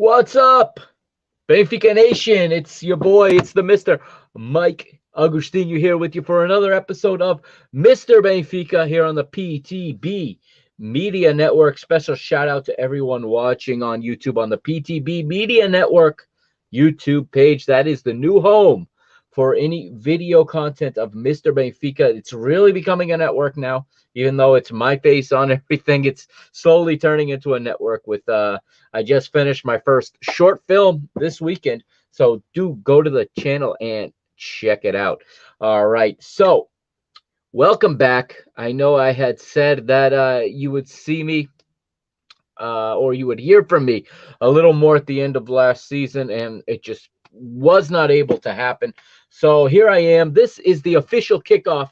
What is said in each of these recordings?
What's up, Benfica Nation? It's your boy, it's the Mr. Mike Agustinho here with you for another episode of Mister Benfica here on the PTB Media Network. Special shout out to everyone watching on YouTube on the PTB Media Network YouTube page. That is the new home for any video content of Mister Benfica. It's really becoming a network now. Even though it's my face on everything, it's slowly turning into a network with I just finished my first short film this weekend, so do go to the channel and check it out. All right, so welcome back. I know I had said that you would see me or you would hear from me a little more at the end of last season, and it just was not able to happen. So here I am. This is the official kickoff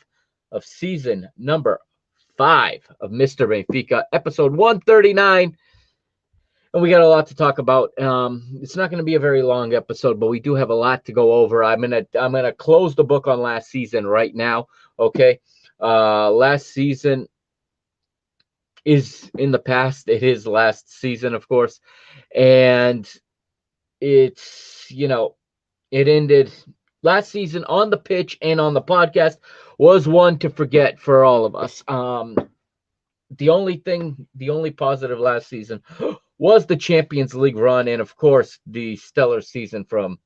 of season number 5 of Mister Benfica, episode 139. And we got a lot to talk about. It's not going to be a very long episode, but we do have a lot to go over. I'm gonna close the book on last season right now. Okay, last season is in the past. It is last season, of course, and it's it ended last season on the pitch and on the podcast was one to forget for all of us. The only positive last season was the Champions League run, and of course the stellar season from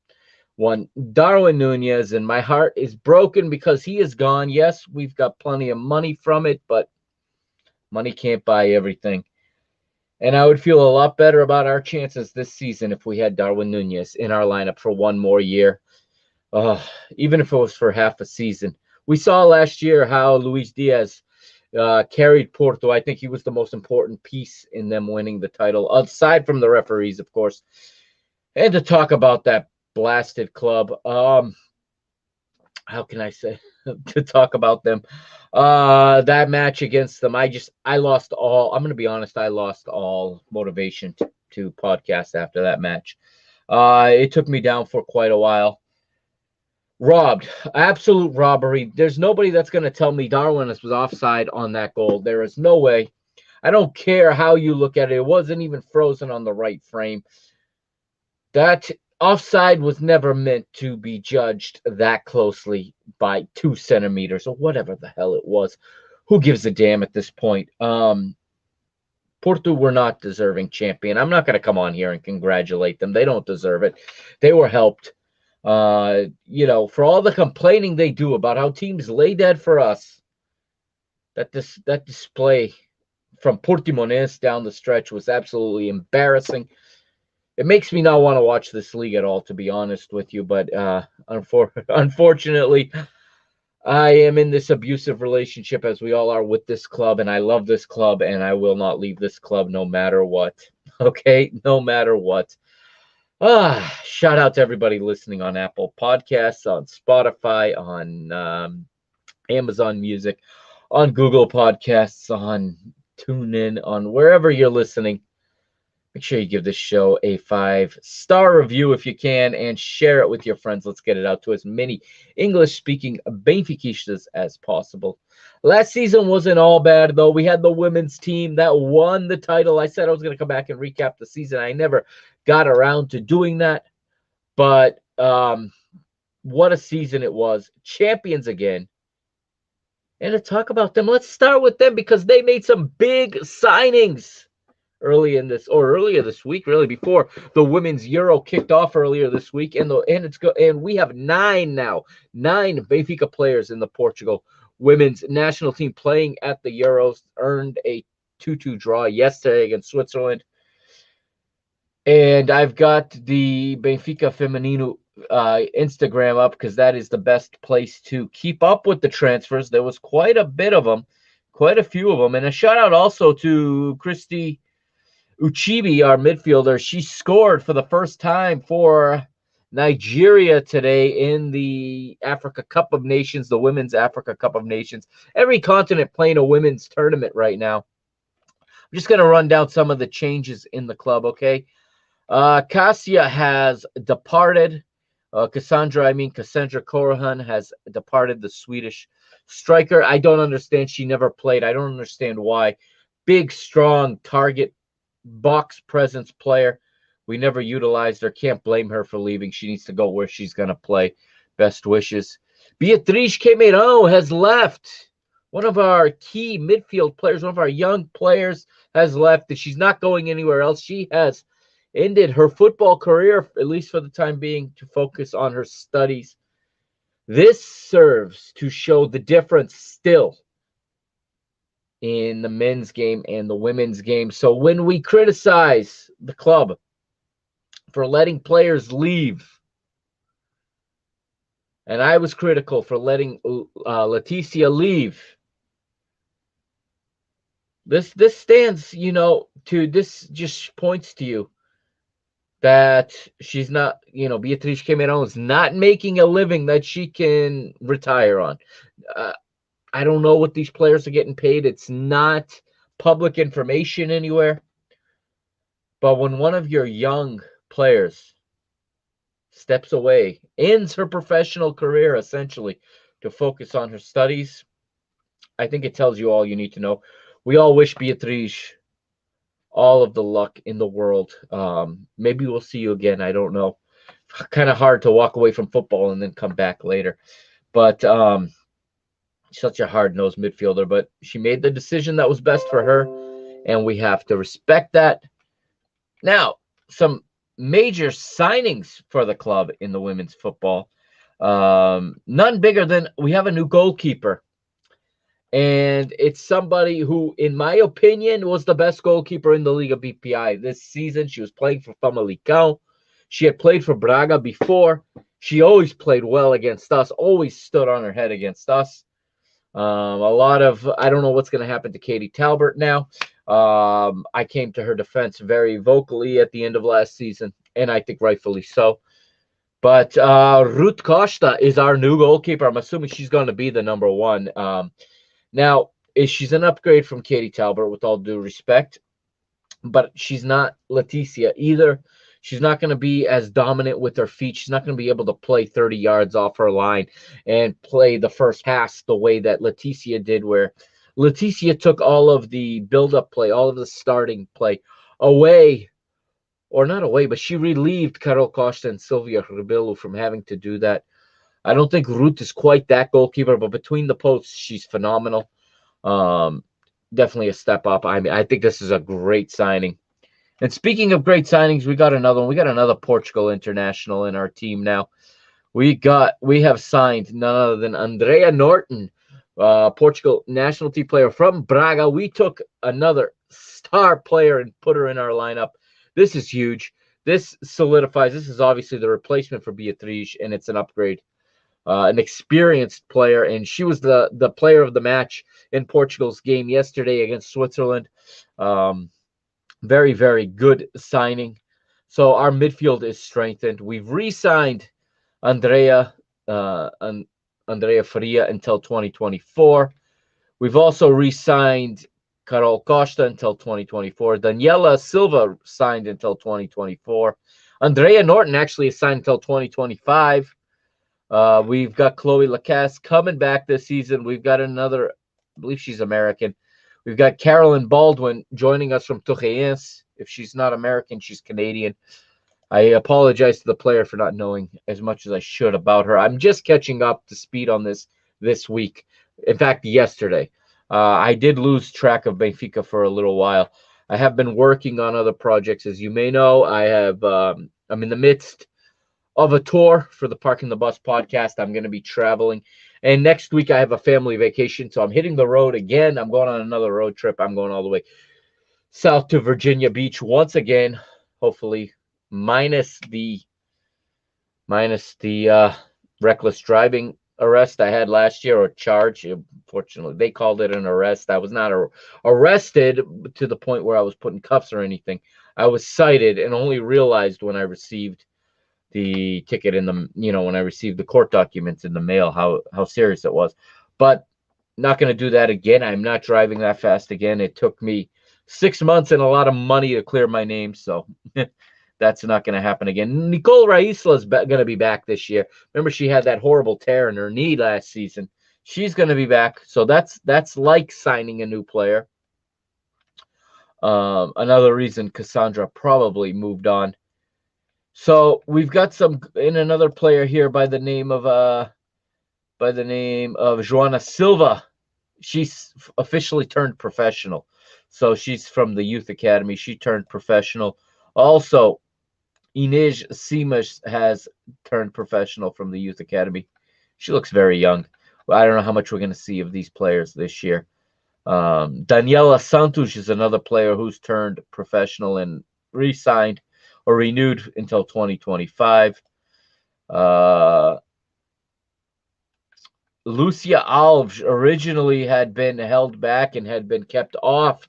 one Darwin Núñez. And my heart is broken because he is gone. Yes, we've got plenty of money from it, but money can't buy everything. And I would feel a lot better about our chances this season if we had Darwin Núñez in our lineup for one more year, even if it was for half a season. We saw last year how Luis Diaz carried Porto. I think he was the most important piece in them winning the title, aside from the referees, of course. And to talk about that blasted club, how can I say to talk about them? That match against them, I lost all. I'm going to be honest, I lost all motivation to podcast after that match. It took me down for quite a while. Robbed. Absolute robbery. There's nobody that's going to tell me Darwin was offside on that goal. There is no way. I don't care how you look at it. It wasn't even frozen on the right frame. That offside was never meant to be judged that closely by 2 centimeters or whatever the hell it was. Who gives a damn at this point? Porto were not deserving champion. I'm not going to come on here and congratulate them. They don't deserve it. They were helped. For all the complaining they do about how teams lay dead for us, that display from Portimonense down the stretch was absolutely embarrassing. It makes me not want to watch this league at all, to be honest with you. But unfortunately, I am in this abusive relationship, as we all are, with this club, and I love this club, and I will not leave this club no matter what. Okay, no matter what. Shout out to everybody listening on Apple Podcasts, on Spotify, on Amazon Music, on Google Podcasts, on TuneIn, on wherever you're listening. Make sure you give this show a 5-star review if you can, and share it with your friends. Let's get it out to as many English-speaking Benfiquistas as possible. Last season wasn't all bad, though. We had the women's team that won the title. I said I was going to come back and recap the season. I never got around to doing that, but what a season it was. Champions again. And to talk about them, let's start with them because they made some big signings earlier this week, really, before the women's Euro kicked off earlier this week, and we have 9 Benfica players in the Portugal women's national team playing at the Euros. Earned a 2-2 draw yesterday against Switzerland. And I've got the Benfica Feminino Instagram up because that is the best place to keep up with the transfers. There was quite a few of them. And a shout out also to Christy Uchibi, our midfielder. She scored for the first time for Nigeria today in the Africa Cup of Nations, the Women's Africa Cup of Nations. Every continent playing a women's tournament right now. I'm just going to run down some of the changes in the club, okay? Cassia has departed. Cassandra Corahan has departed, the Swedish striker. I don't understand. She never played. I don't understand why. Big, strong target box presence player. We never utilized her. Can't blame her for leaving. She needs to go where she's going to play. Best wishes. Beatriz Quemeirão has left. One of our key midfield players, one of our young players has left, and she's not going anywhere else. She has ended her football career, at least for the time being, to focus on her studies. This serves to show the difference still in the men's game and the women's game. So when we criticize the club for letting players leave, and I was critical for letting Leticia leave, this stands, this just points to you that she's not, Beatriz Quemeirão is not making a living that she can retire on. I don't know what these players are getting paid. It's not public information anywhere. But when one of your young players steps away, ends her professional career essentially to focus on her studies, I think it tells you all you need to know. We all wish Beatriz all of the luck in the world. Maybe we'll see you again. I don't know. Kind of hard to walk away from football and then come back later. But such a hard-nosed midfielder. But she made the decision that was best for her, and we have to respect that. Now, some major signings for the club in the women's football. None bigger than we have a new goalkeeper. And it's somebody who, in my opinion, was the best goalkeeper in the Liga BPI this season. She was playing for Famalicão. She had played for Braga before. She always played well against us, always stood on her head against us. I don't know what's going to happen to Katie Talbert now. I came to her defense very vocally at the end of last season, and I think rightfully so. But Ruth Costa is our new goalkeeper. I'm assuming she's going to be the number one. Now, she's an upgrade from Katie Talbert, with all due respect, but she's not Leticia either. She's not going to be as dominant with her feet. She's not going to be able to play 30 yards off her line and play the first pass the way that Leticia did, where Leticia took all of the build-up play, all of the starting play away, or not away, but she relieved Carol Costa and Silvia Rebelo from having to do that. I don't think Ruth is quite that goalkeeper, but between the posts, she's phenomenal. Definitely a step up. I mean, I think this is a great signing. And speaking of great signings, we got another one. We got another Portugal international in our team now. We have signed none other than Andrea Norton, Portugal national team player from Braga. We took another star player and put her in our lineup. This is huge. This solidifies. This is obviously the replacement for Beatriz, and it's an upgrade. An experienced player, and she was the player of the match in Portugal's game yesterday against Switzerland. Very, very good signing. So our midfield is strengthened. We've re-signed Andrea Faria until 2024. We've also re-signed Carol Costa until 2024. Daniela Silva signed until 2024. Andrea Norton actually is signed until 2025. We've got Chloe Lacasse coming back this season. We've got another, I believe she's American. We've got Carolyn Baldwin joining us from Torreense. If she's not American, she's Canadian. I apologize to the player for not knowing as much as I should about her. I'm just catching up to speed on this week. In fact, yesterday. I did lose track of Benfica for a little while. I have been working on other projects. As you may know, I'm in the midst of a tour for the Park and the Bus podcast. I'm going to be traveling. And next week I have a family vacation, so I'm hitting the road again. I'm going on another road trip. I'm going all the way south to Virginia Beach once again, hopefully minus the reckless driving arrest I had last year, or charge. Unfortunately, they called it an arrest. I was not arrested to the point where I was put in cuffs or anything. I was cited and only realized when I received the ticket when I received the court documents in the mail, how serious it was. But not going to do that again. I'm not driving that fast again. It took me 6 months and a lot of money to clear my name, so that's not going to happen again. Nicole Raisla is going to be back this year. Remember, she had that horrible tear in her knee last season. She's going to be back, so that's like signing a new player. Another reason Cassandra probably moved on So we've got another player here by the name of Joanna Silva. She's officially turned professional. So she's from the youth academy. She turned professional. Also, Inês Simas has turned professional from the youth academy. She looks very young. I don't know how much we're going to see of these players this year. Daniela Santos is another player who's turned professional and re-signed or renewed until 2025. Lucia Alves originally had been held back and had been kept off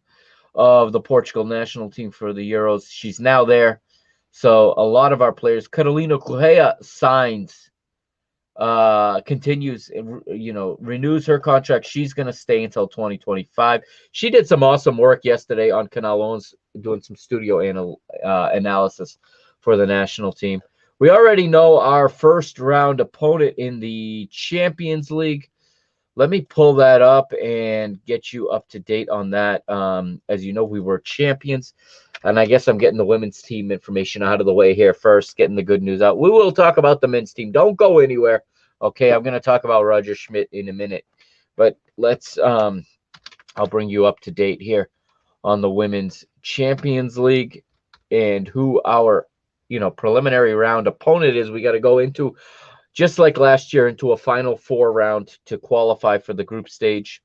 of the Portugal national team for the Euros. She's now there. So a lot of our players, Carolina Correa continues, renews her contract. She's going to stay until 2025. She did some awesome work yesterday on Canal 11, doing some studio analysis for the national team. We already know our first round opponent in the Champions League. Let me pull that up and get you up to date on that. As you know, we were champions. And I guess I'm getting the women's team information out of the way here first, getting the good news out. We will talk about the men's team. Don't go anywhere. Okay, I'm going to talk about Roger Schmidt in a minute. But I'll bring you up to date here on the Women's Champions League and who our, preliminary round opponent is. We got to go into, just like last year, into a Final Four round to qualify for the group stage.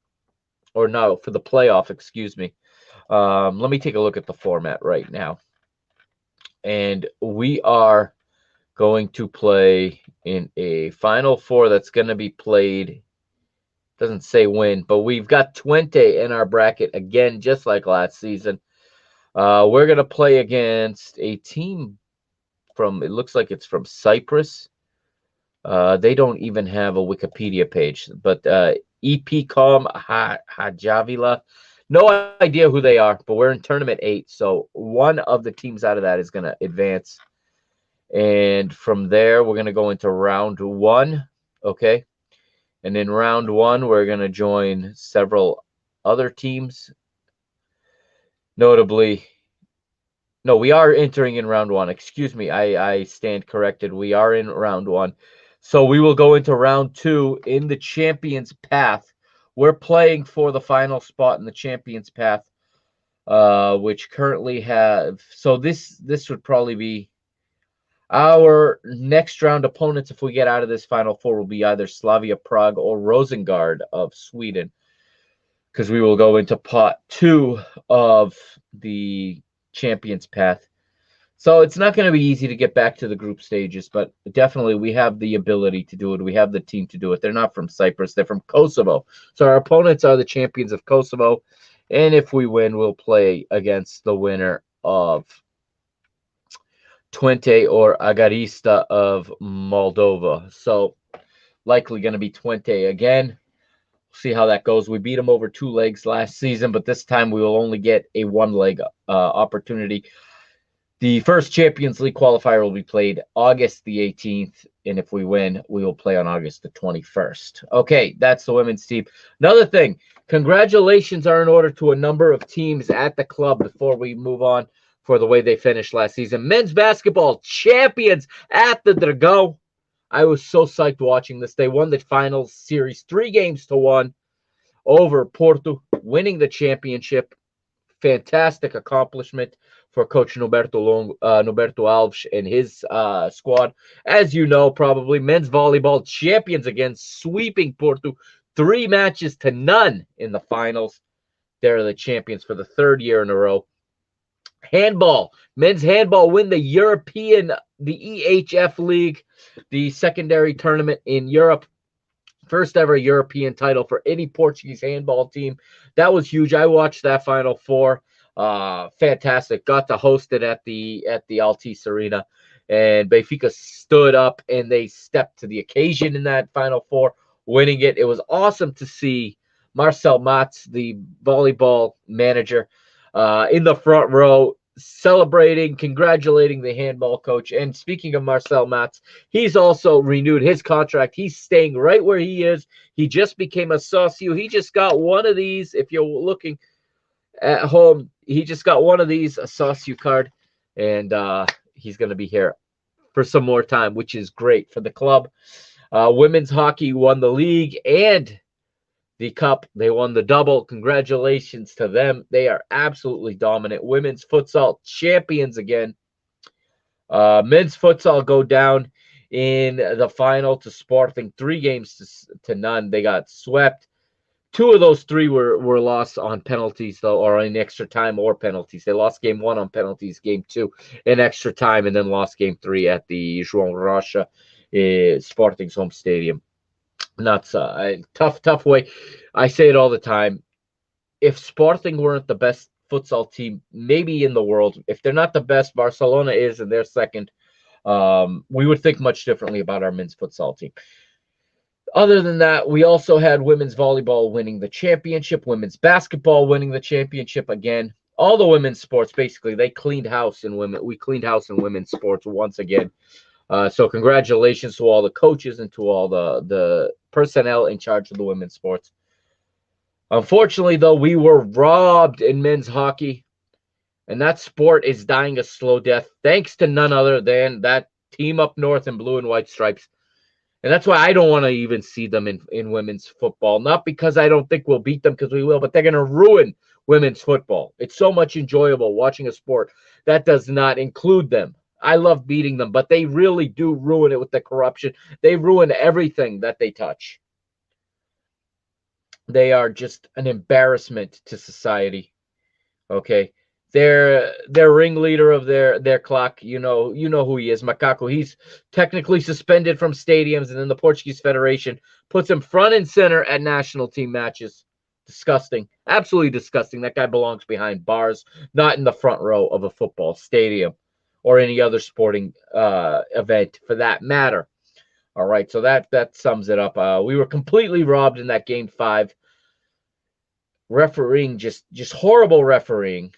Or no, for the playoff, excuse me. Let me take a look at the format right now. And we are going to play in a Final Four that's going to be played, doesn't say when, but we've got Twente in our bracket again, just like last season. We're going to play against a team it looks like it's from Cyprus. They don't even have a Wikipedia page, but EPCOM Hajavila. No idea who they are, but we're in tournament 8, so one of the teams out of that is going to advance. And from there, we're going to go into round 1, okay? And in round 1, we're going to join several other teams. Notably, no, we are entering in round 1. Excuse me, I stand corrected. We are in round 1. So we will go into round 2 in the Champions Path. We're playing for the final spot in the Champions Path, which currently have... So this would probably be our next round opponents. If we get out of this Final Four, will be either Slavia Prague or Rosengard of Sweden, because we will go into pot 2 of the Champions Path. So it's not going to be easy to get back to the group stages, but definitely we have the ability to do it. We have the team to do it. They're not from Cyprus. They're from Kosovo. So our opponents are the champions of Kosovo. And if we win, we'll play against the winner of Twente or Agarista of Moldova. So likely going to be Twente again. See how that goes. We beat them over 2 legs last season, but this time we will only get a 1-leg opportunity. The first Champions League qualifier will be played August the 18th, and if we win, we will play on August the 21st. Okay, that's the women's team. Another thing, congratulations are in order to a number of teams at the club before we move on for the way they finished last season. Men's basketball champions at the Dragão. I was so psyched watching this. They won the finals series 3-1 over Porto, winning the championship. Fantastic accomplishment for Coach Norberto Alves and his squad. As you know, probably, men's volleyball champions again, sweeping Porto 3-0 in the finals. They're the champions for the 3rd year in a row. Handball. Men's handball win the EHF League, the secondary tournament in Europe. First ever European title for any Portuguese handball team. That was huge. I watched that Final Four. Fantastic. Got to host it at the Altice Arena. And Benfica stood up and they stepped to the occasion in that Final Four, winning it. It was awesome to see Marcel Matz, the volleyball manager, in the front row, celebrating, congratulating the handball coach. And speaking of Marcel Matz, he's also renewed his contract. He's staying right where he is. He just became a socio. He just got one of these. If you're looking at home, he just got one of these, a socio card, and he's going to be here for some more time, which is great for the club. Women's hockey won the league and the cup. They won the double. Congratulations to them. They are absolutely dominant. Women's futsal champions again. Men's futsal go down in the final to Sporting, 3 games to none. They got swept. 2 of those 3 were lost on penalties, though, or in extra time or penalties. They lost game 1 on penalties, game 2 in extra time, and then lost game 3 at the João Rocha Sporting's home stadium. Nuts. Tough way. I say it all the time. If Sporting weren't the best futsal team, maybe in the world, if they're not the best, Barcelona is, and they're second, we would think much differently about our men's futsal team. Other than that, we also had women's volleyball winning the championship, women's basketball winning the championship again. All the women's sports, basically, they cleaned house in women. We cleaned house in women's sports once again. So congratulations to all the coaches and to all the personnel in charge of the women's sports. Unfortunately, though, we were robbed in men's hockey, and that sport is dying a slow death, thanks to none other than that team up north in blue and white stripes. And that's why I don't want to even see them in women's football. Not because I don't think we'll beat them, because we will, but they're going to ruin women's football. It's so much enjoyable watching a sport that does not include them. I love beating them, but they really do ruin it with the corruption. They ruin everything that they touch. They are just an embarrassment to society. Okay. Their ringleader of their clock, you know who he is, Macaco. He's technically suspended from stadiums, and then the Portuguese Federation puts him front and center at national team matches. Disgusting. Absolutely disgusting. That guy belongs behind bars, not in the front row of a football stadium or any other sporting event for that matter. All right, so that sums it up. We were completely robbed in that game 5. Refereeing, just horrible refereeing.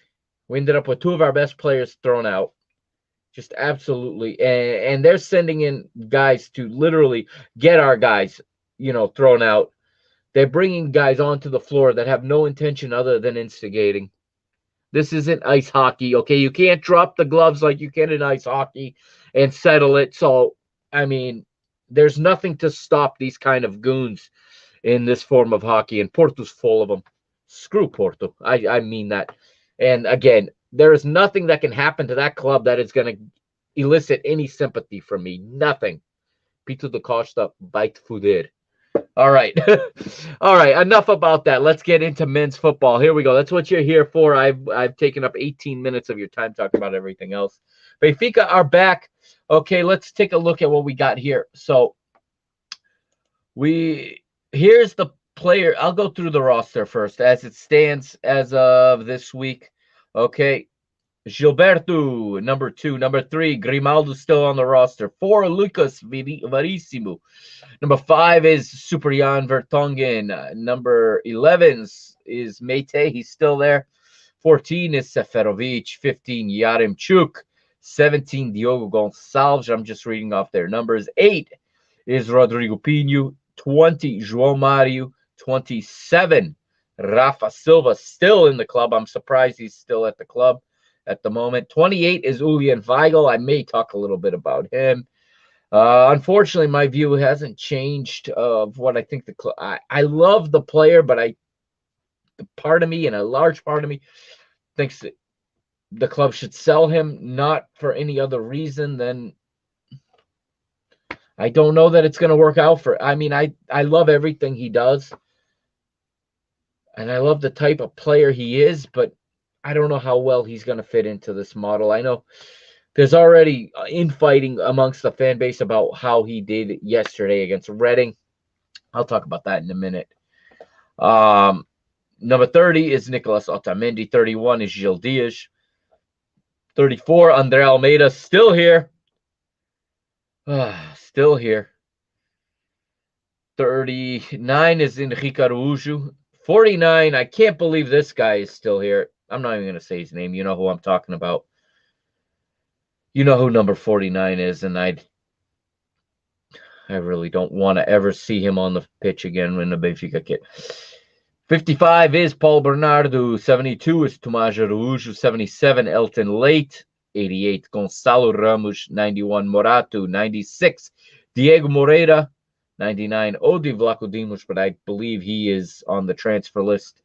We ended up with 2 of our best players thrown out. Just absolutely. And they're sending in guys to literally get our guys, thrown out. They're bringing guys onto the floor that have no intention other than instigating. This isn't ice hockey, okay? You can't drop the gloves like you can in ice hockey and settle it. So, I mean, there's nothing to stop these kind of goons in this form of hockey, and Porto's full of them. Screw Porto. I mean that. And again, there is nothing that can happen to that club that is going to elicit any sympathy from me. Nothing. Pito da Costa, vai te fuder. All right. All right. Enough about that. Let's get into men's football. Here we go. That's what you're here for. I've taken up 18 minutes of your time talking about everything else. Benfica are back. Okay, let's take a look at what we got here. So here's the player. I'll go through the roster first as it stands as of this week. Okay. Gilberto, number 2. Number 3, Grimaldo still on the roster. 4, Lucas Verissimo. Number 5 is Supriyan Vertonghen. Number 11 is Mete. He's still there. 14 is Seferovic. 15, Yaremchuk. 17, Diogo Gonçalves. I'm just reading off their numbers. 8 is Rodrigo Pinho. 20, João Mario. 27, Rafa Silva, still in the club. I'm surprised he's still at the club at the moment. 28 is Julian Weigl. I may talk a little bit about him. Unfortunately, my view hasn't changed of what I think the club. I love the player, but a large part of me thinks that the club should sell him, not for any other reason than I don't know that it's going to work out for. I mean, I love everything he does. And I love the type of player he is, but I don't know how well he's going to fit into this model. I know there's already infighting amongst the fan base about how he did yesterday against Reading. I'll talk about that in a minute. Number 30 is Nicolas Otamendi. 31 is Gil Dias. 34, Andre Almeida, still here. Still here. 39 is Henrique Araújo. 49, I can't believe this guy is still here. I'm not even going to say his name. You know who I'm talking about. You know who number 49 is, and I really don't want to ever see him on the pitch again in the Benfica kit. 55 is Paul Bernardo. 72 is Tomás Araújo. 77, Elton Late. 88. Gonçalo Ramos, 91. Morato, 96. Diego Moreira, 99. Odi Vlachodimos, but I believe he is on the transfer list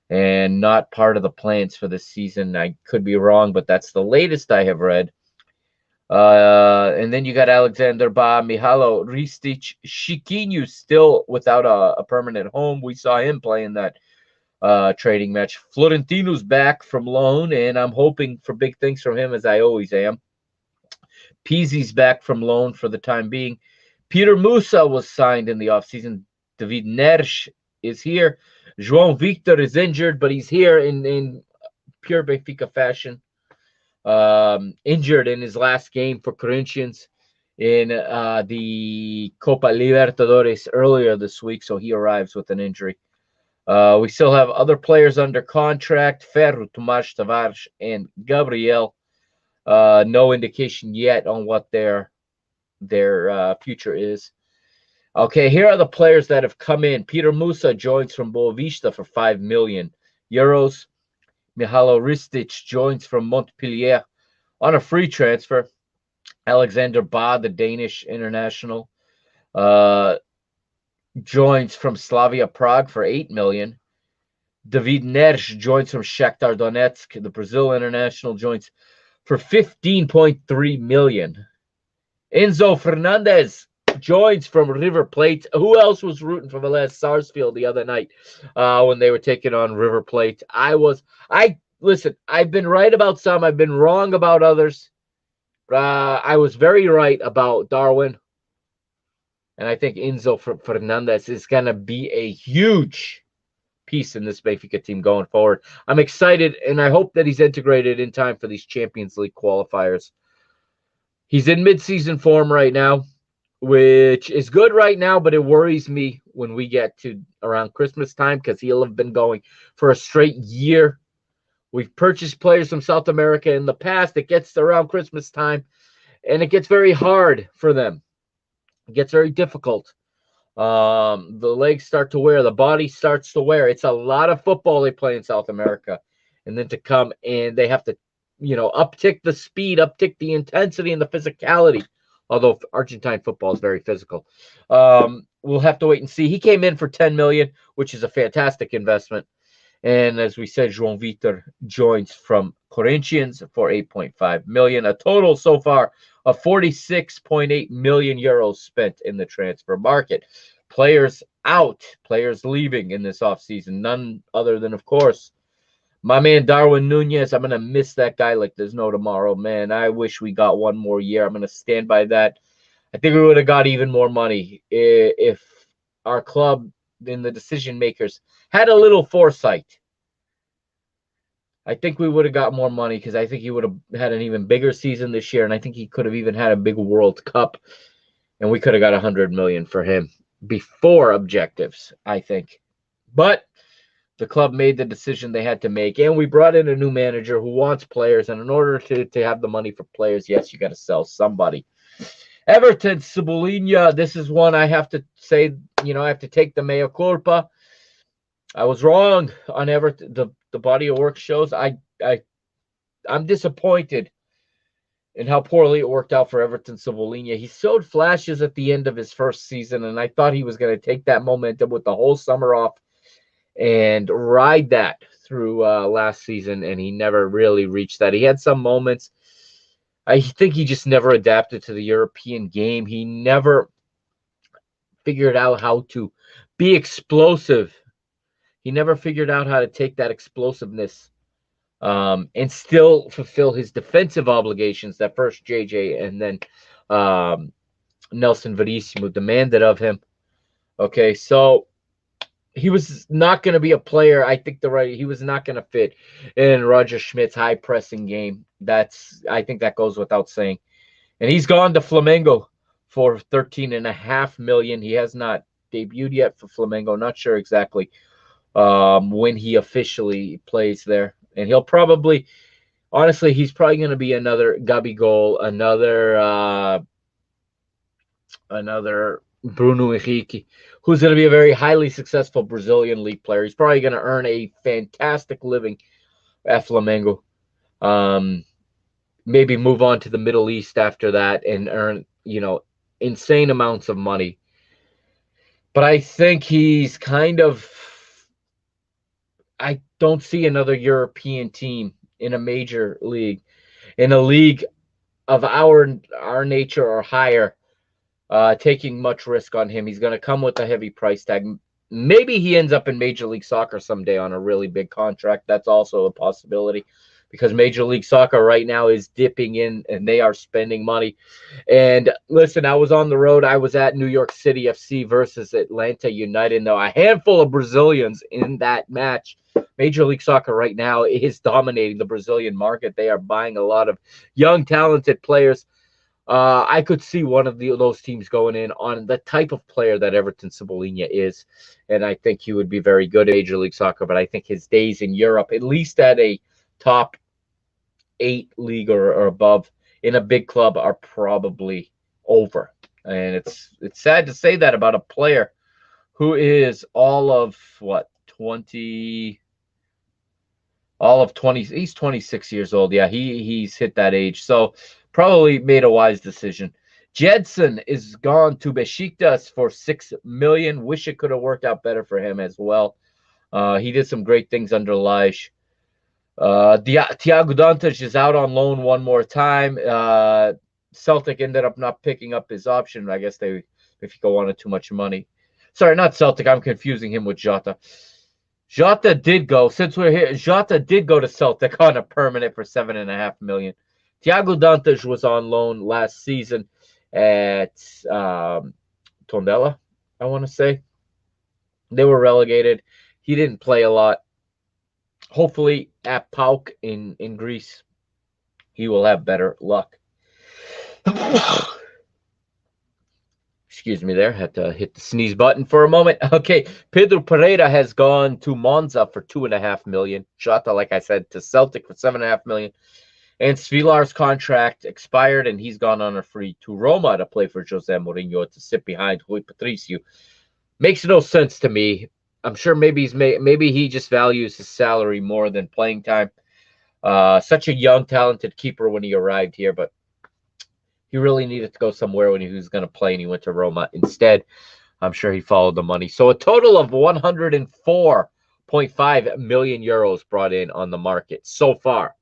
and not part of the plans for this season. I could be wrong, but that's the latest I have read. And then you got Alexander Ba, Mihalo Ristic, Chiquinho still without a permanent home. We saw him playing that trading match. Florentino's back from loan, and I'm hoping for big things from him, as I always am. Pizzi's back from loan for the time being. Peter Musa was signed in the offseason. David Neres is here. João Victor is injured, but he's here in pure Benfica fashion. Injured in his last game for Corinthians in the Copa Libertadores earlier this week, so he arrives with an injury. We still have other players under contract: Ferro, Tomás Tavares, and Gabriel. No indication yet on what their future is. Okay, here are the players that have come in. Peter Musa joins from Boavista for 5 million euros. Mihalo Ristic joins from Montpellier on a free transfer. Alexander Ba, the Danish international, joins from Slavia Prague for 8 million. David Neres joins from Shakhtar Donetsk. The Brazil international joins for 15.3 million. Enzo Fernandez joins from River Plate. Who else was rooting for Velez Sarsfield the other night when they were taking on River Plate? Listen, I've been right about some. I've been wrong about others. I was very right about Darwin. And I think Enzo Fernandez is going to be a huge piece in this Benfica team going forward. I'm excited, and I hope that he's integrated in time for these Champions League qualifiers. He's in mid-season form right now, which is good right now, but it worries me when we get to around Christmas time because he'll have been going for a straight year. We've purchased players from South America in the past. It gets around Christmas time, and it gets very hard for them. It gets very difficult. The legs start to wear. The body starts to wear. It's a lot of football they play in South America. And then to come and they have to, uptick the speed, uptick the intensity and the physicality. Although Argentine football is very physical. We'll have to wait and see. He came in for 10 million, which is a fantastic investment. And as we said, João Victor joins from Corinthians for 8.5 million. A total so far of 46.8 million euros spent in the transfer market. Players out, players leaving in this offseason. None other than, of course, my man Darwin Nunez. I'm going to miss that guy like there's no tomorrow, man. I wish we got one more year. I'm going to stand by that. I think we would have got even more money if our club and the decision makers had a little foresight. I think we would have got more money because I think he would have had an even bigger season this year, and I think he could have even had a big World Cup, and we could have got 100 million for him before objectives, I think. But the club made the decision they had to make, and we brought in a new manager who wants players, and in order to have the money for players, yes, you got to sell somebody. Everton, Cebolinha, this is one I have to say, I have to take the mea culpa. I was wrong on Everton. The body of work shows. I'm disappointed in how poorly it worked out for Everton Cebolinha. He showed flashes at the end of his first season, and I thought he was going to take that momentum with the whole summer off and ride that through last season, and he never really reached that. He had some moments. I think he just never adapted to the European game. He never figured out how to be explosive. He never figured out how to take that explosiveness and still fulfill his defensive obligations that first JJ and then Nelson Verissimo demanded of him. Okay, so he was not going to be a player. I think he was not going to fit in Roger Schmidt's high pressing game. I think that goes without saying. And he's gone to Flamengo for 13.5 million. He has not debuted yet for Flamengo. Not sure exactly when he officially plays there. And he'll probably, honestly, he's probably going to be another Gabigol, another Bruno Henrique, who's going to be a very highly successful Brazilian league player. He's probably going to earn a fantastic living at Flamengo. maybe move on to the Middle East after that and earn, insane amounts of money. But I think he's I don't see another European team in a major league, in a league of our nature or higher, taking much risk on him. He's going to come with a heavy price tag. Maybe he ends up in Major League Soccer someday on a really big contract. That's also a possibility, because Major League Soccer right now is dipping in and they are spending money. And listen, I was on the road. I was at New York City FC versus Atlanta United. Now, a handful of Brazilians in that match. Major League Soccer right now is dominating the Brazilian market. They are buying a lot of young, talented players. I could see one of those teams going in on the type of player that Everton Cebolinha is, and I think he would be very good at Major League Soccer, but I think his days in Europe, at least at a top 8 league or above in a big club, are probably over. And it's sad to say that about a player who is all of 20, he's 26 years old. Yeah, he's hit that age. So probably made a wise decision. Jedson is gone to Besiktas for $6 million. Wish it could have worked out better for him as well. He did some great things under Lage. Thiago Dantas is out on loan one more time. Celtic ended up not picking up his option. I guess Benfica wanted too much money. Sorry, not Celtic. I'm confusing him with Jota. Jota did go, since we're here, Jota did go to Celtic on a permanent for $7.5 million. Thiago Dantas was on loan last season at Tondela, I want to say. They were relegated. He didn't play a lot. Hopefully at PAOK in Greece, he will have better luck. Excuse me there. Had to hit the sneeze button for a moment. Okay, Pedro Pereira has gone to Monza for $2.5 million. Jota, like I said, to Celtic for $7.5 million. And Svilar's contract expired, and he's gone on a free to Roma to play for Jose Mourinho to sit behind Rui Patricio. Makes no sense to me. I'm sure maybe he just values his salary more than playing time. Such a young, talented keeper when he arrived here, but he really needed to go somewhere when he was going to play, and he went to Roma instead. I'm sure he followed the money. So a total of 104.5 million euros brought in on the market so far.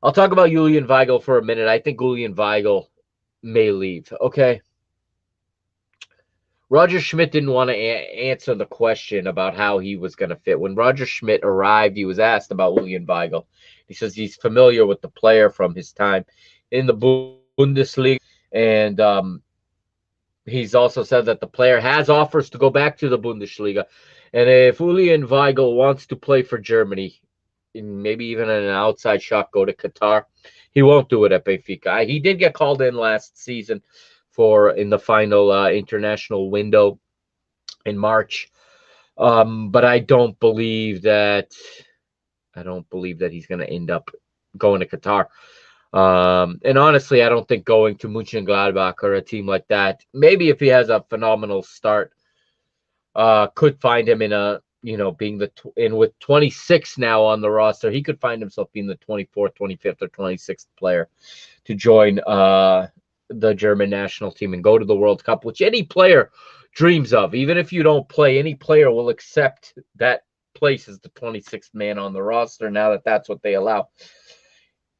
I'll talk about Julian Weigl for a minute. I think Julian Weigl may leave. Okay. Roger Schmidt didn't want to answer the question about how he was going to fit. When Roger Schmidt arrived, he was asked about Julian Weigl. He says he's familiar with the player from his time in the Bundesliga. And he's also said that the player has offers to go back to the Bundesliga. And if Julian Weigl wants to play for Germany, maybe even in an outside shot, go to Qatar, he won't do it at Benfica. He did get called in last season in the final international window in March, but I don't believe that he's going to end up going to Qatar. And honestly, I don't think going to Mönchengladbach or a team like that, maybe if he has a phenomenal start, could find him in a being with 26 now on the roster, he could find himself being the 24th, 25th, or 26th player to join the German national team and go to the World Cup, which any player dreams of. Even if you don't play, any player will accept that place as the 26th man on the roster now that that's what they allow.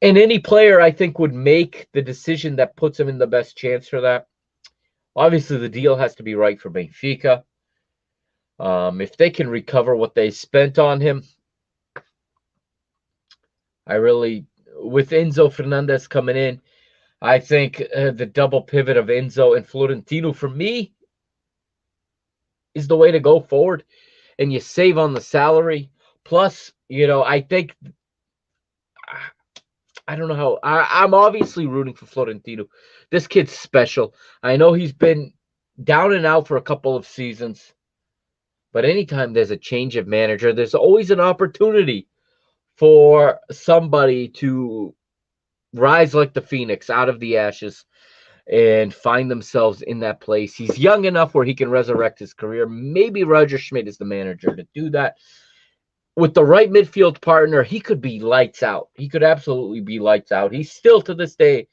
And any player, I think, would make the decision that puts him in the best chance for that. Obviously, the deal has to be right for Benfica. If they can recover what they spent on him, with Enzo Fernandez coming in, I think the double pivot of Enzo and Florentino, for me, is the way to go forward. And you save on the salary. Plus, I think, I don't know how, I'm obviously rooting for Florentino. This kid's special. I know he's been down and out for a couple of seasons. But anytime there's a change of manager, there's always an opportunity for somebody to rise like the phoenix out of the ashes and find themselves in that place. He's young enough where he can resurrect his career. Maybe Roger Schmidt is the manager to do that. with the right midfield partner, he could be lights out. He could absolutely be lights out. He's still to this day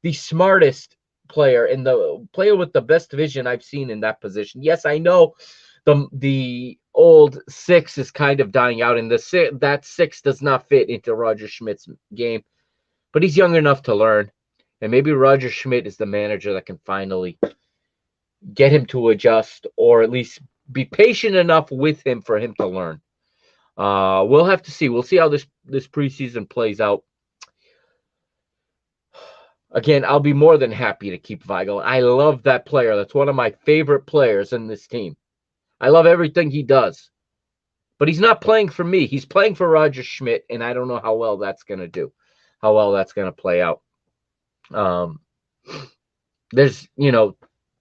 the smartest player and the player with the best vision I've seen in that position. Yes, I know the old six is kind of dying out, and that six does not fit into Roger Schmidt's game, but he's young enough to learn, and maybe Roger Schmidt is the manager that can finally get him to adjust, or at least be patient enough with him for him to learn. We'll have to see. We'll see how this preseason plays out. Again, I'll be more than happy to keep Weigl. I love that player. That's one of my favorite players in this team. I love everything he does. But he's not playing for me. He's playing for Roger Schmidt, and I don't know how well that's going to do, how well that's going to play out. There's,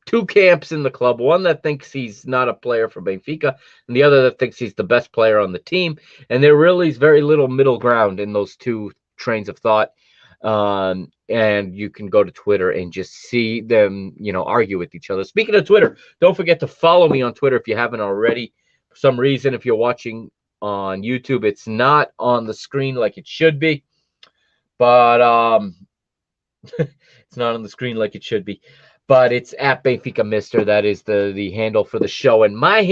two camps in the club, one that thinks he's not a player for Benfica, and the other that thinks he's the best player on the team. And there really is very little middle ground in those two trains of thought. And you can go to Twitter and just see them, argue with each other. Speaking of Twitter, don't forget to follow me on Twitter if you haven't already. For some reason, if you're watching on YouTube, it's not on the screen like it should be. But it's not on the screen like it should be. But it's at Benfica Mister. That is the handle for the show. And my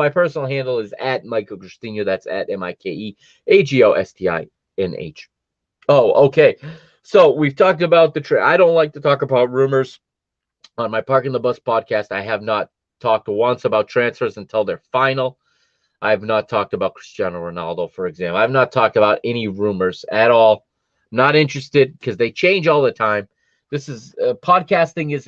personal handle is at Mike Agostinho. That's at MikeAgostinho. Oh, okay. So we've talked about the trade. I don't like to talk about rumors. On my Parking the Bus podcast, I have not talked once about transfers until they're final. I have not talked about Cristiano Ronaldo, for example. I've not talked about any rumors at all. I'm not interested because they change all the time. This is podcasting is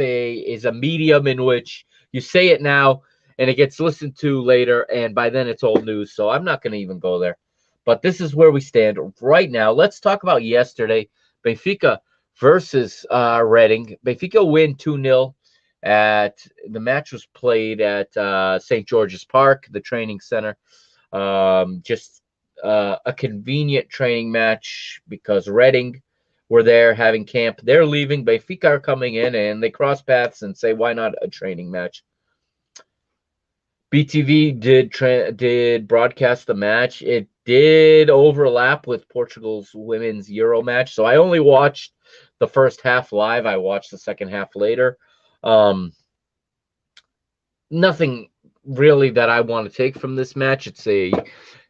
a medium in which you say it now and it gets listened to later, and by then it's old news. So I'm not going to even go there. But this is where we stand right now. Let's talk about yesterday. Benfica versus Reading. Benfica win 2-0. The match was played at St. George's Park, the training center. Just a convenient training match because Reading were there having camp. They're leaving. Benfica are coming in, and they cross paths and say, why not a training match? BTV did broadcast the match. It did overlap with Portugal's women's Euro match, so I only watched the first half live. I watched the second half later. Nothing really that I want to take from this match. It's a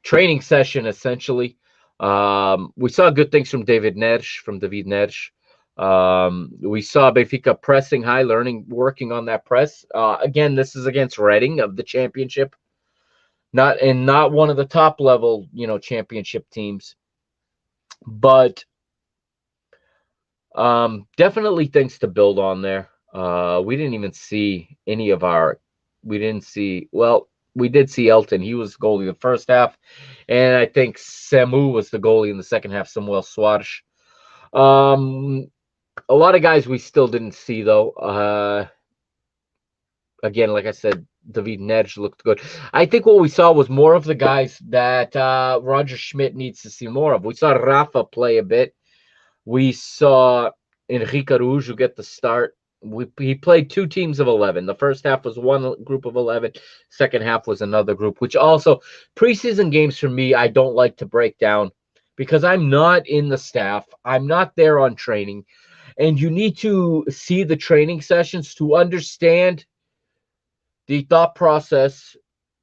training session, essentially. We saw good things from David Neres. We saw Benfica pressing high, working on that press. Again, this is against Reading of the championship, not one of the top level, championship teams, but definitely things to build on there. We didn't even see any of our. We did see Elton. He was goalie the first half, and I think Samu was the goalie in the second half. Samuel Soares. A lot of guys we still didn't see, though. Again, like I said, David Neres looked good. I think what we saw was more of the guys that Roger Schmidt needs to see more of. We saw Rafa play a bit. We saw Enrique Araújo get the start. He played two teams of 11. The first half was one group of 11. Second half was another group, which also preseason games for me, I don't like to break down because I'm not in the staff. I'm not there on training. And you need to see the training sessions to understand the thought process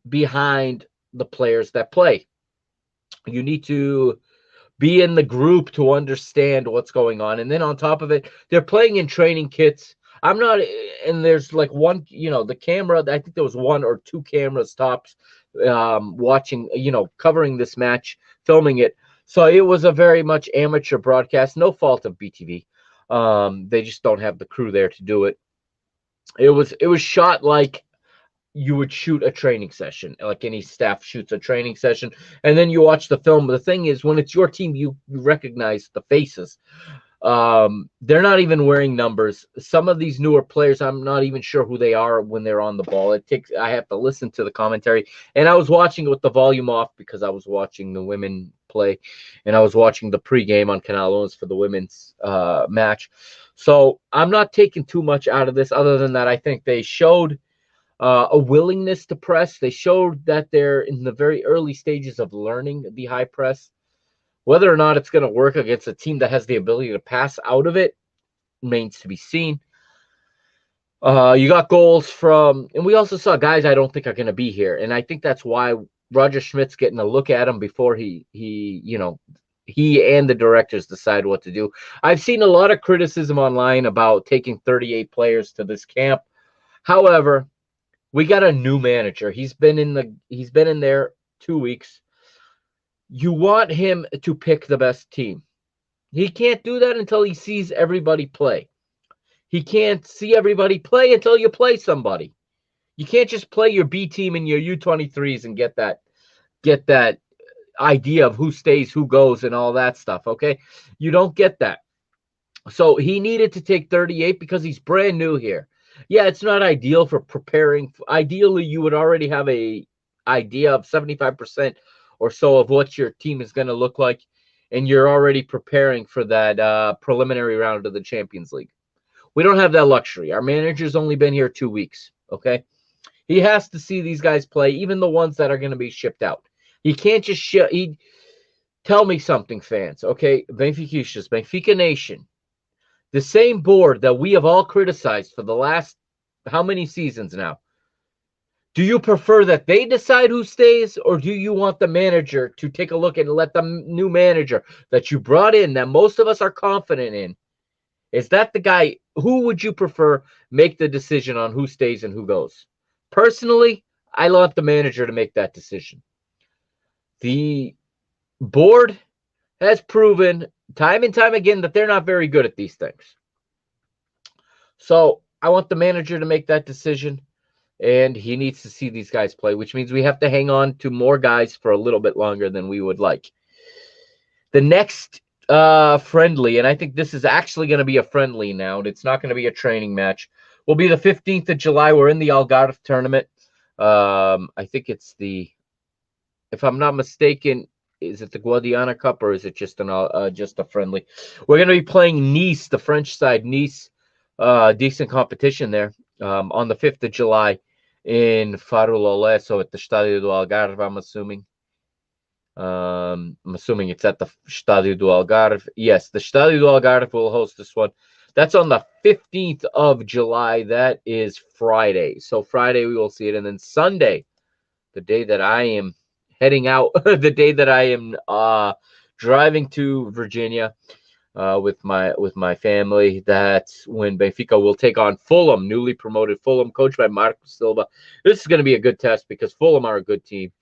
behind the players that play. You need to be in the group to understand what's going on. And then on top of it, they're playing in training kits. I'm not, and there's like one, the camera, I think there was one or two cameras tops watching, covering this match, filming it. So it was a very much amateur broadcast, no fault of BTV. They just don't have the crew there to do it. It was shot like you would shoot a training session, like any staff shoots a training session, and then you watch the film. The thing is, when it's your team, you recognize the faces. They're not even wearing numbers. Some of these newer players, I'm not even sure who they are when they're on the ball. I have to listen to the commentary, and I was watching it with the volume off because I was watching the women play, and I was watching the pregame on Canal 11 for the women's match. So I'm not taking too much out of this, other than that I think they showed a willingness to press. They showed that they're in the very early stages of learning the high press. Whether or not it's going to work against a team that has the ability to pass out of it remains to be seen. You got goals from, and we also saw guys I don't think are going to be here, and I think that's why Roger Schmidt's getting a look at him before he and the directors decide what to do. I've seen a lot of criticism online about taking 38 players to this camp. However, we got a new manager. He's been in there 2 weeks. You want him to pick the best team. He can't do that until he sees everybody play. He can't see everybody play until you play somebody. You can't just play your B team and your U23s and get that idea of who stays, who goes, and all that stuff, okay? You don't get that. So he needed to take 38 because he's brand new here. Yeah, it's not ideal for preparing. Ideally, you would already have a idea of 75% or so of what your team is going to look like, and you're already preparing for that preliminary round of the Champions League. We don't have that luxury. Our manager's only been here 2 weeks, okay? He has to see these guys play, even the ones that are going to be shipped out. He can't just tell me something, fans, okay? Benfiquistas, Benfica Nation, the same board that we have all criticized for the last how many seasons now. Do you prefer that they decide who stays, or do you want the manager to take a look and let the new manager that you brought in, that most of us are confident in, is that the guy? Who would you prefer make the decision on who stays and who goes? Personally, I want the manager to make that decision. The board has proven time and time again that they're not very good at these things. So I want the manager to make that decision, and he needs to see these guys play, which means we have to hang on to more guys for a little bit longer than we would like. The next friendly, and I think this is actually going to be a friendly now, and it's not going to be a training match, will be the 15th of July. We're in the Algarve tournament. I think it's if I'm not mistaken, is it the Guadiana Cup, or is it just a friendly? We're going to be playing Nice, the French side. Nice, decent competition there on the 5th of July in Farul, so at the Stadio do Algarve, I'm assuming. I'm assuming it's at the Stadio do Algarve. Yes, the Stadio do Algarve will host this one. That's on the 15th of July. That is Friday. So Friday we will see it. And then Sunday, the day that I am heading out, the day that I am driving to Virginia with my family, that's when Benfica will take on Fulham, newly promoted Fulham, coached by Marco Silva. This is going to be a good test because Fulham are a good team.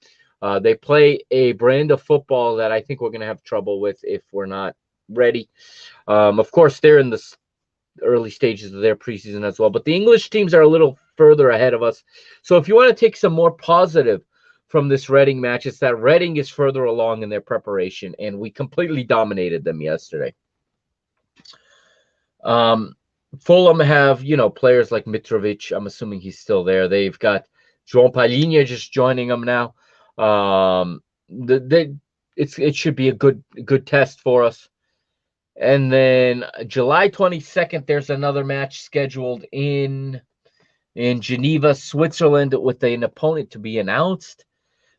They play a brand of football that I think we're going to have trouble with if we're not ready. Of course, they're in the early stages of their preseason as well, but the English teams are a little further ahead of us. So if you want to take some more positive from this Reading match, it's that Reading is further along in their preparation, and we completely dominated them yesterday. Fulham have, players like Mitrovic. I'm assuming he's still there. They've got João Palhinha just joining them now. It should be a good test for us. And then July 22nd, there's another match scheduled in Geneva, Switzerland, with an opponent to be announced.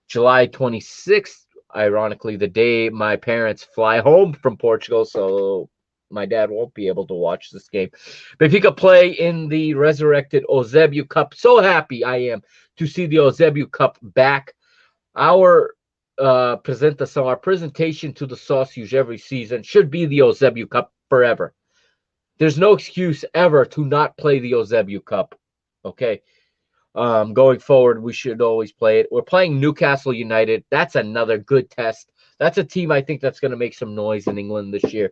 July 26th, ironically, the day my parents fly home from Portugal, so my dad won't be able to watch this game. Benfica play in the resurrected Eusébio Cup. So happy I am to see the Eusébio Cup back. Our presentation to the Sócios every season should be the Eusébio Cup forever. There's no excuse ever to not play the Eusébio Cup. Okay. Going forward, we should always play it. We're playing Newcastle United. That's another good test. That's a team I think that's going to make some noise in England this year,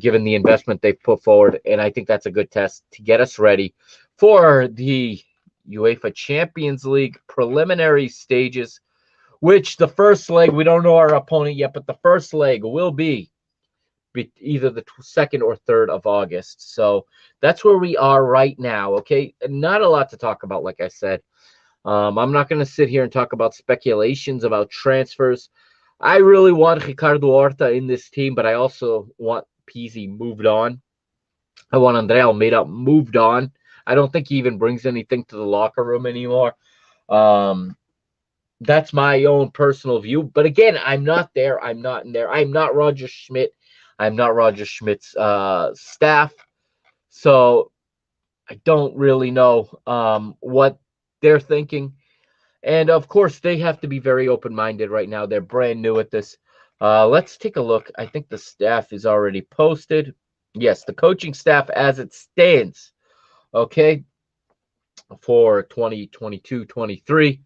given the investment they've put forward. And I think that's a good test to get us ready for the UEFA Champions League preliminary stages, which the first leg, we don't know our opponent yet, but the first leg will be either the 2nd or 3rd of August. So that's where we are right now, okay? Not a lot to talk about, like I said. I'm not going to sit here and talk about speculations about transfers. I really want Ricardo Horta in this team, but I also want Pizzi moved on. I want André Almeida moved on. I don't think he even brings anything to the locker room anymore. That's my own personal view. But again, I'm not there. I'm not in there. I'm not Roger Schmidt. I'm not Roger Schmidt's staff. So I don't really know what they're thinking. And of course, they have to be very open-minded right now. They're brand new at this. Let's take a look. I think the staff is already posted. Yes, the coaching staff as it stands. Okay, for 2022-23.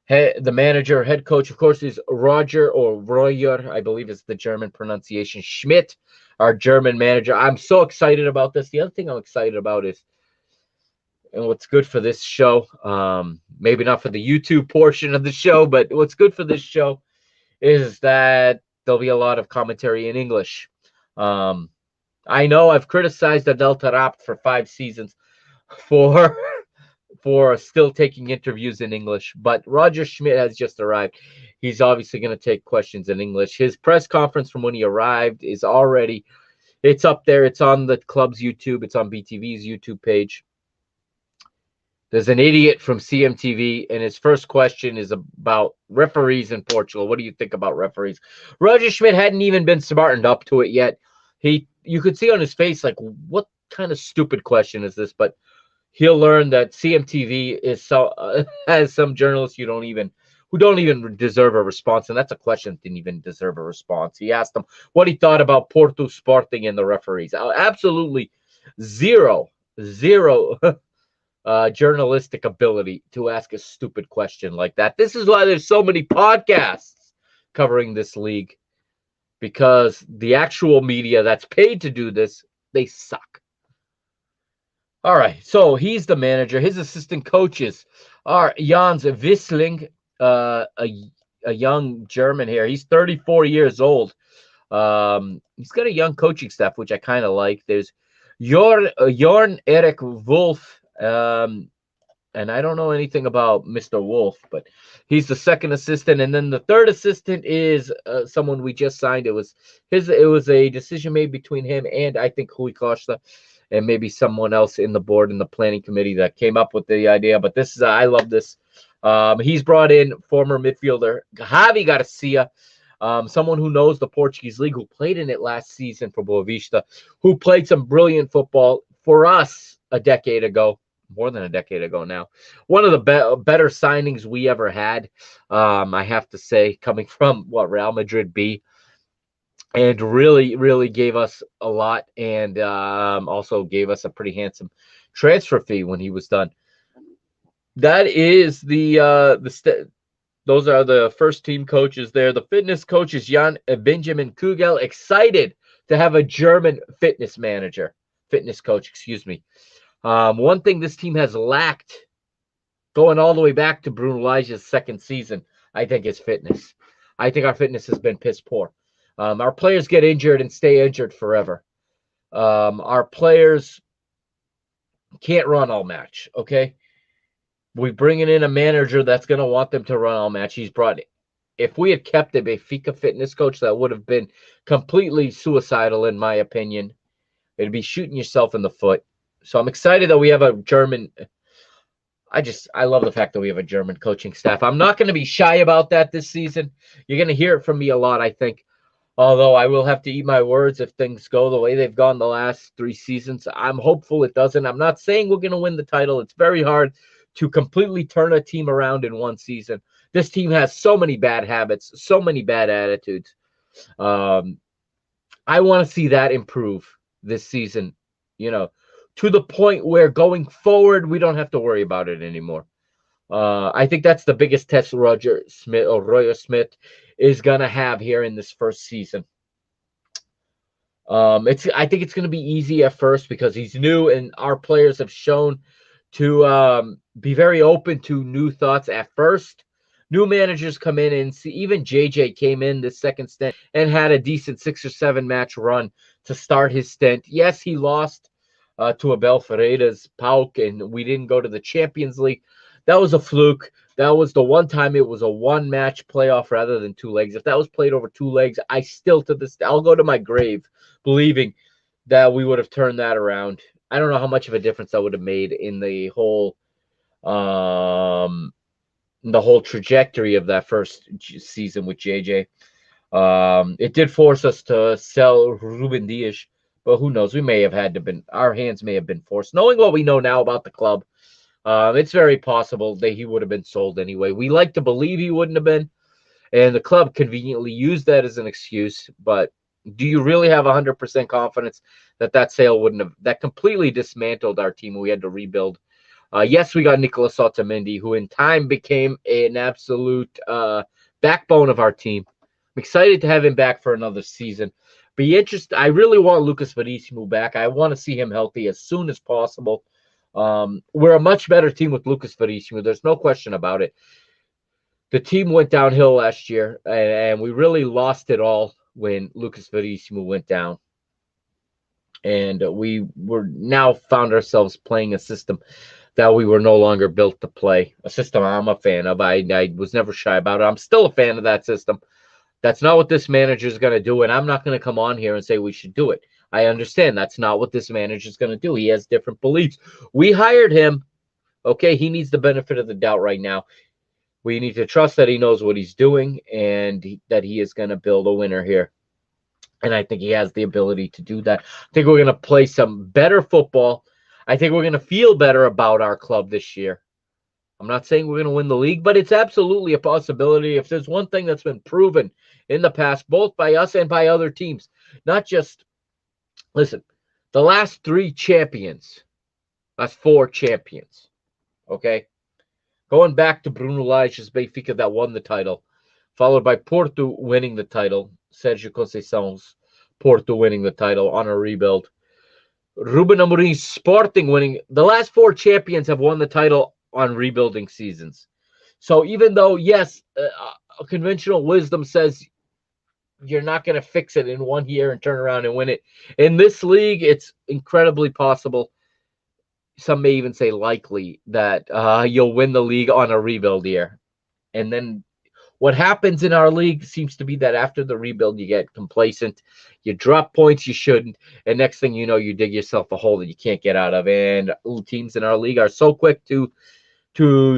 The manager, head coach, of course, is Roger I believe is the German pronunciation, Schmidt, our German manager. I'm so excited about this. The other thing I'm excited about is, and what's good for this show, maybe not for the YouTube portion of the show, but what's good for this show is that there'll be a lot of commentary in English. I know I've criticized Untitled Chapter for 5 seasons for still taking interviews in English, but Roger Schmidt has just arrived. He's obviously going to take questions in English. His press conference from when he arrived is already, it's up there. It's on the club's YouTube. It's on BTV's YouTube page. There's an idiot from CMTV, and his first question is about referees in Portugal. What do you think about referees? Roger Schmidt hadn't even been smartened up to it yet. You could see on his face, like, what kind of stupid question is this? But he'll learn that CMTV is has some journalists who don't even deserve a response, and that's a question that didn't even deserve a response. He asked them what he thought about Porto Sporting and the referees. Absolutely zero journalistic ability to ask a stupid question like that. This is why there's so many podcasts covering this league, because the actual media that's paid to do this, they suck. All right, so he's the manager. His assistant coaches are Jans Wissling, a young German here. He's 34 years old. He's got a young coaching staff, which I kind of like. There's Jorn Erik Wolf, and I don't know anything about Mr. Wolf, but he's the second assistant. And then the third assistant is someone we just signed. It was a decision made between him and I think Rui Costa, and maybe someone else in the board and the planning committee that came up with the idea. But this is, I love this. He's brought in former midfielder Javi Garcia, someone who knows the Portuguese league, who played in it last season for Boa Vista, who played some brilliant football for us a decade ago, more than a decade ago now. One of the better signings we ever had, I have to say, coming from Real Madrid B. And really gave us a lot, and also gave us a pretty handsome transfer fee when he was done. That is those are the first team coaches there. The fitness coach is Benjamin Kugel, excited to have a German fitness coach, excuse me. One thing this team has lacked, going all the way back to Bruno Lage's second season, I think, is fitness. I think our fitness has been piss poor. Our players get injured and stay injured forever. Our players can't run all match, okay? We're bringing in a manager that's going to want them to run all match. If we had kept a Benfica fitness coach, that would have been completely suicidal, in my opinion. It'd be shooting yourself in the foot. So I'm excited that we have a German. I love the fact that we have a German coaching staff. I'm not going to be shy about that this season. You're going to hear it from me a lot, I think. Although I will have to eat my words if things go the way they've gone the last 3 seasons. I'm hopeful it doesn't. I'm not saying we're going to win the title. It's very hard to completely turn a team around in one season. This team has so many bad habits, so many bad attitudes. I want to see that improve this season, to the point where going forward, we don't have to worry about it anymore. I think that's the biggest test Roger Schmidt is going to have here in this first season. I think it's going to be easy at first because he's new, and our players have shown to be very open to new thoughts at first. New managers come in, and see, even JJ came in this second stint and had a decent 6 or 7 match run to start his stint. Yes, he lost to Abel Ferreira's PAOK, and we didn't go to the Champions League. That was a fluke. That was the one time it was a 1-match playoff rather than 2 legs. If that was played over 2 legs, I'll go to my grave believing that we would have turned that around. I don't know how much of a difference that would have made in the whole trajectory of that first season with JJ. It did force us to sell Ruben Dias, but who knows? We may have had to been our hands may have been forced. Knowing what we know now about the club, it's very possible that he would have been sold anyway. We like to believe he wouldn't have been, and the club conveniently used that as an excuse. But do you really have 100% confidence that that sale wouldn't have that completely dismantled our team? We had to rebuild. Yes, we got Nicolas Otamendi, who in time became an absolute backbone of our team. I'm excited to have him back for another season. I really want Lucas Verissimo back. I want to see him healthy as soon as possible. We're a much better team with Lucas Verissimo. There's no question about it. The team went downhill last year, and we really lost it all when Lucas Verissimo went down. And we were now found ourselves playing a system that we were no longer built to play. A system I'm a fan of. I was never shy about it. I'm still a fan of that system. That's not what this manager is going to do, and I'm not going to come on here and say we should do it. I understand that's not what this manager is going to do. He has different beliefs. We hired him. Okay, he needs the benefit of the doubt right now. We need to trust that he knows what he's doing and that he is going to build a winner here. And I think he has the ability to do that. I think we're going to play some better football. I think we're going to feel better about our club this year. I'm not saying we're going to win the league, but it's absolutely a possibility. If there's one thing that's been proven in the past, both by us and by other teams, not just, listen, the last 3 champions, that's 4 champions, okay? Going back to Bruno Lage's Benfica that won the title, followed by Porto winning the title, Sergio Conceição's Porto winning the title on a rebuild, Ruben Amorim's Sporting winning. The last 4 champions have won the title on rebuilding seasons. So even though, yes, conventional wisdom says you're not going to fix it in 1 year and turn around and win it, in this league, it's incredibly possible. Some may even say likely that you'll win the league on a rebuild year. And then what happens in our league seems to be that after the rebuild, you get complacent, you drop points you shouldn't, and next thing you know, you dig yourself a hole that you can't get out of. And teams in our league are so quick to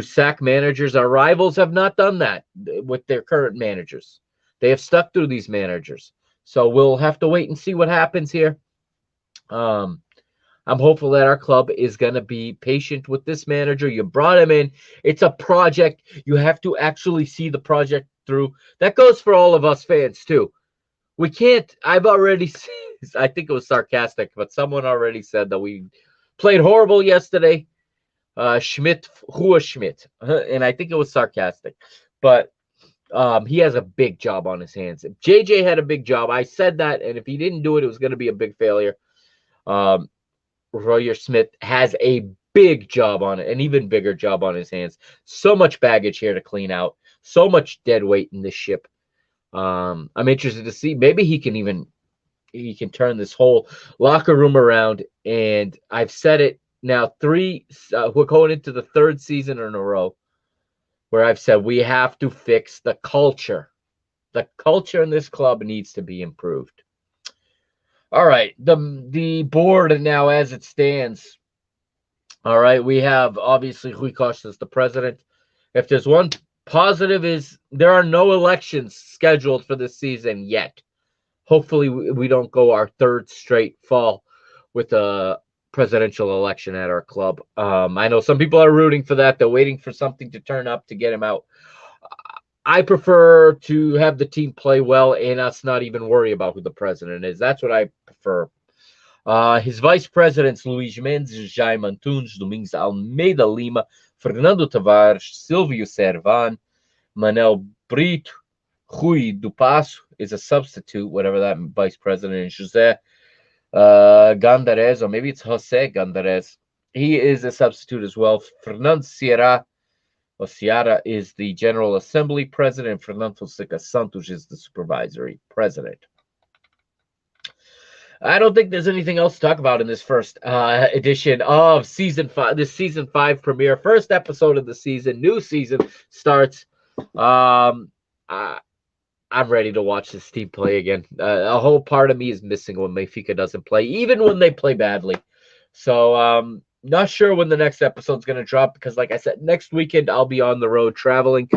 sack managers. Our rivals have not done that with their current managers. They have stuck through these managers. So we'll have to wait and see what happens here. I'm hopeful that our club is going to be patient with this manager. You brought him in. It's a project. You have to actually see the project through. That goes for all of us fans, too. We can't. I think it was sarcastic, but someone already said that we played horrible yesterday. Schmidt, and I think it was sarcastic. But he has a big job on his hands. If JJ had a big job, I said that, and if he didn't do it, it was going to be a big failure. Roger Schmidt has a big job on it, an even bigger job on his hands. So much baggage here to clean out, so much dead weight in this ship. I'm interested to see. Maybe he can turn this whole locker room around. And I've said it now, we're going into the 3rd season in a row where I've said we have to fix the culture. The culture in this club needs to be improved. All right, the board now as it stands. All right, we have obviously Rui Costa as the president. If there's one positive is there are no elections scheduled for this season yet. Hopefully we don't go our 3rd straight fall with a presidential election at our club. I know some people are rooting for that. They're waiting for something to turn up to get him out. I prefer to have the team play well and us not even worry about who the president is. That's what I prefer. His vice presidents, Luís Mendes, Jaime Antunes, Domingos Almeida Lima, Fernando Tavares, Silvio Servan, Manel Brito, Rui do Passo is a substitute, whatever that vice president is, José Gandarés, or maybe it's José Gandarés. He is a substitute as well. Fernando Ceará is the General Assembly President. Fernando Fonseca Santos is the Supervisory President. I don't think there's anything else to talk about in this first edition of Season 5, this Season 5 premiere. First episode of the season. New season starts. I'm ready to watch this team play again. A whole part of me is missing when Benfica doesn't play, even when they play badly. So not sure when the next episode's going to drop because, like I said, next weekend I'll be on the road traveling.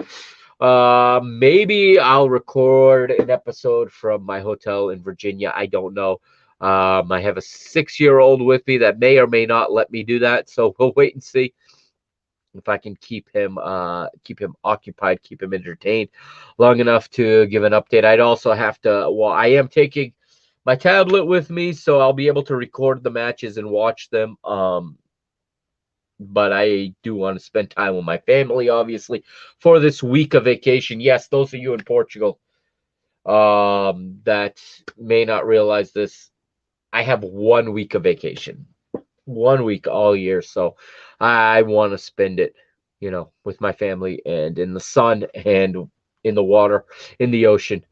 Maybe I'll record an episode from my hotel in Virginia. I don't know. I have a 6-year-old with me that may or may not let me do that, so we'll wait and see if I can keep him occupied, keep him entertained long enough to give an update. I'd also have to. Well, I am taking my tablet with me, so I'll be able to record the matches and watch them. But I do want to spend time with my family, obviously, for this week of vacation. Yes, those of you in Portugal that may not realize this, I have 1 week of vacation, 1 week all year. So I want to spend it, with my family and in the sun and in the water, in the ocean.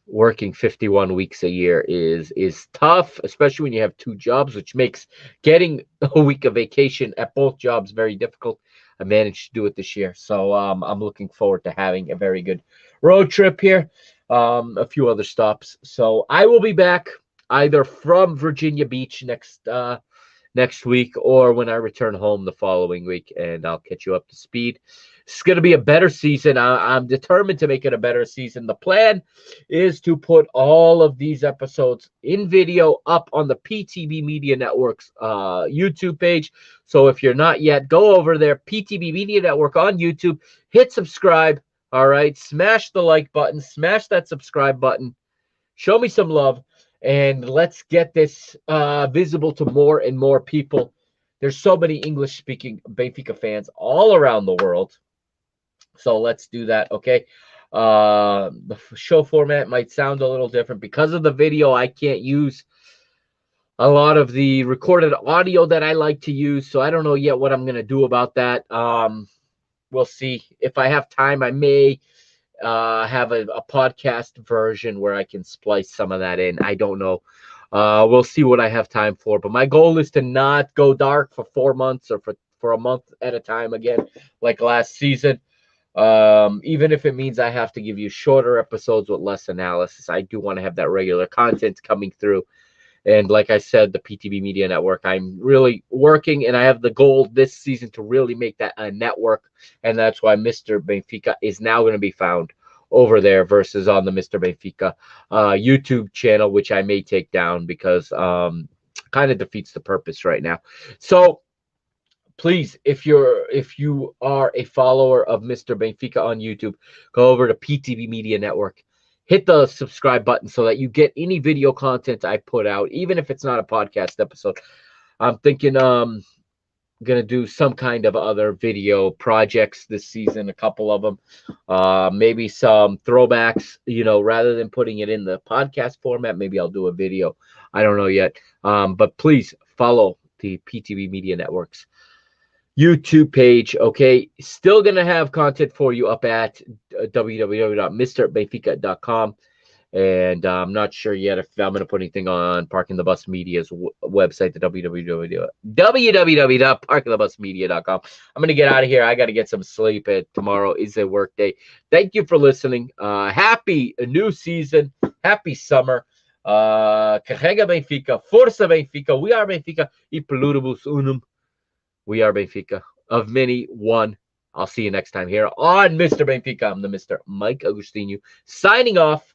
Working 51 weeks a year is tough, especially when you have 2 jobs, which makes getting a week of vacation at both jobs very difficult. I managed to do it this year, so I'm looking forward to having a very good road trip here, a few other stops. So I will be back either from Virginia Beach next week or when I return home the following week, and I'll catch you up to speed. It's going to be a better season. I'm determined to make it a better season. The plan is to put all of these episodes in video up on the PTB Media Network's YouTube page. So if you're not yet, go over there, PTB Media Network on YouTube, hit subscribe. All right, smash the like button, smash that subscribe button, show me some love, and let's get this visible to more and more people. There's so many English-speaking Benfica fans all around the world. So let's do that, okay? The show format might sound a little different. Because of the video, I can't use a lot of the recorded audio that I like to use, so I don't know yet what I'm going to do about that. We'll see. If I have time, I may have a podcast version where I can splice some of that in. I don't know. We'll see what I have time for. But my goal is to not go dark for 4 months or for a month at a time again, like last season. Even if it means I have to give you shorter episodes with less analysis, I do want to have that regular content coming through. And like I said, the PTB Media Network, I'm really working, and I have the goal this season to really make that a network. And that's why Mister Benfica is now going to be found over there versus on the Mister Benfica YouTube channel, which I may take down because kind of defeats the purpose right now. So please, if you are a follower of Mister Benfica on YouTube, go over to PTB Media Network. Hit the subscribe button so that you get any video content I put out, even if it's not a podcast episode. I'm thinking going to do some kind of other video projects this season, a couple of them. Maybe some throwbacks, rather than putting it in the podcast format, maybe I'll do a video. I don't know yet. But please follow the PTB Media Network's YouTube page, okay? Still going to have content for you up at www.mrbenfica.com. And I'm not sure yet if I'm going to put anything on Parking the Bus Media's website, the www.parkingthebusmedia.com. I'm going to get out of here. I got to get some sleep. Tomorrow is a work day. Thank you for listening. Happy new season. Happy summer. Carrega Benfica. Força Benfica. We are Benfica. E pluribus unum. We are Benfica. Of many, one. I'll see you next time here on Mister Benfica. I'm the Mr. Mike Agustinu signing off.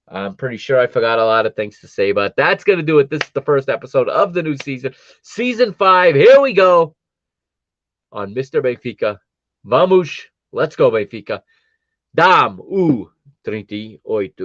I'm pretty sure I forgot a lot of things to say, but that's going to do it. This is the first episode of the new season. Season 5. Here we go on Mister Benfica. Vamos. Let's go, Benfica. Dam o 38.